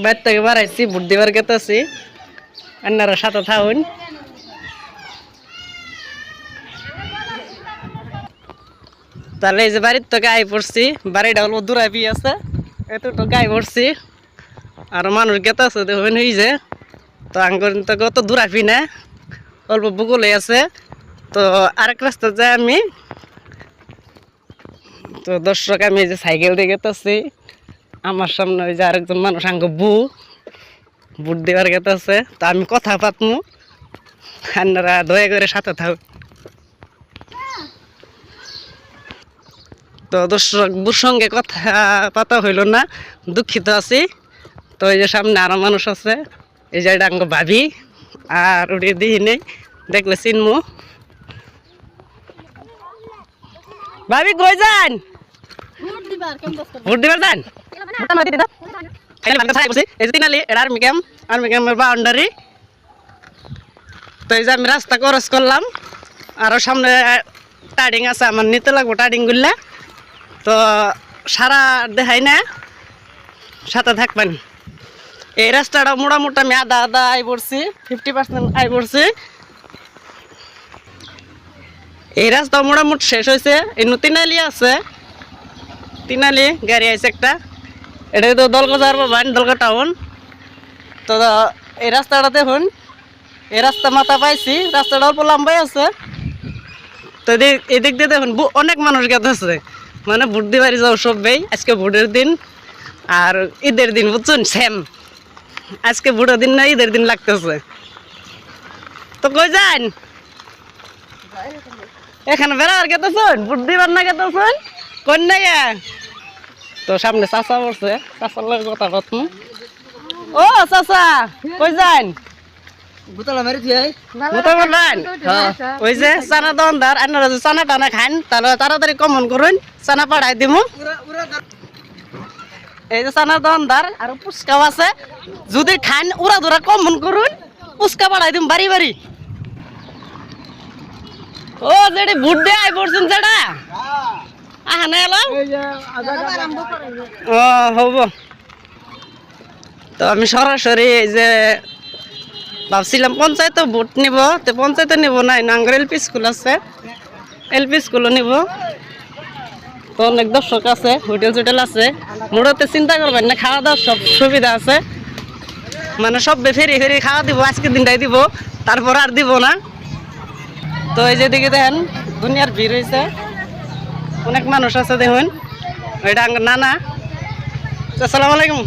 বাইর থেকে বাড়াইছি ভোট দিবার গেতেছি আপনারা সাথে থাকুন। তাহলে এই যে বাড়ির তো গায়ে পড়ছি, বাড়িটা অল্প দূরাবি আছে, এতটুকু গায়ে পড়ছি আর মানুষ গেতেছে দেখবেন এই যে। তো আঙ্গুর তো কত দূরাবি না, অল্প বুকুলে আছে। তো আরেক রাস্তা যাই আমি। তো দর্শক আমি এই যে সাইকেল দিয়ে গেতেছি, আমার সামনে ওই যে আরেকজন মানুষ আঙ্গ বুট দেওয়ার গেতেছে। তো আমি কথা পাতমু, আপনারা দয়া করে সাথে থাকুন। তো দর্শক বুর সঙ্গে কথা পাতা হইল না, দুঃখিত আছি। তো এই যে সামনে আরো মানুষ আছে, এই যে এটা আঙ্গ ভাবি, আর উড়িয়ে দিই নেই, দেখলে চিনমু। ভাবি কই যান? ভোট দিবার যান? এই যে তিনালি এটা আর্মি ক্যাম্পের বাউন্ডারি। তো এই যে আমি রাস্তা ক্রস করলাম, আরো সামনে টার্ডিং আছে, আমার নিতে লাগবো টার্ডিং গুলা। তো সারা দেখাই না, সাথে থাকবেন। এই রাস্তাটা মোটামুটি আমি আধা আই পড়ছি, 50% আই পড়ছি। এই রাস্তা মোটামুটি শেষ হয়েছে। এই তিনালি আছে, তিনালি গাড়ি আছে একটা, এটা তো দলগা যাওয়ার পাবেন, দলগা টাউন। তো এই রাস্তাটা দেখুন, এই রাস্তা মাথা পাইছি, রাস্তাটা অল্প লম্বাই আছে। তো এদিক দিয়ে দেখুন অনেক মানুষ গেছে, মানে ভোট দিবারই যাও সবাই। আজকে ভোটের দিন আর ঈদের দিন, বুঝছেন, সেম। আজকে ভোটের দিন না ঈদের দিন লাগতেছে। তো কই যান? এখানে বেড়াবার গেতেছেন, ভোট দিবার না গেতেছেন কোন না? তো সামনে চাচা পড়ছে, চাচার লগে কথা কতম। ও চাচা কই যান? ওই যে চানা দোকানদার, আপনারা যে চানা টানা খান তাহলে তাড়াতাড়ি কমন করুন, চানা পাঠাই দিমু। এই যে চানা দোকানদার, আর পুচকাও আছে, যদি খান উড়া ধরা কমন করুন, পুচকা পাঠাই দিম বাড়ি বাড়ি। ও যেটি ভোট দিয়ে আই পড়ছেন যেটা আহা না এলাম। ও হব। তো আমি সরাসরি এই যে ভাবছিলাম পঞ্চায়েত ভোট নিব, তো পঞ্চায়েতে নিব না, নাঙ্গর এলপি স্কুল আছে, এলপি স্কুলও নিব। তো অনেক দর্শক আছে, হোটেল আছে, মোড়তে চিন্তা করবেন না, খাওয়া দাওয়ার সব সুবিধা আছে। মানে সব ফেরি ফেরি খাওয়া দিব, আজকের দিনটাই দিব, তারপর আর দিব না। তো এই যে দিকে দেখেন দুনিয়ার ভিড় হয়েছে, অনেক মানুষ আছে দেখুন। ওইটা নানা। আসসালামু আলাইকুম।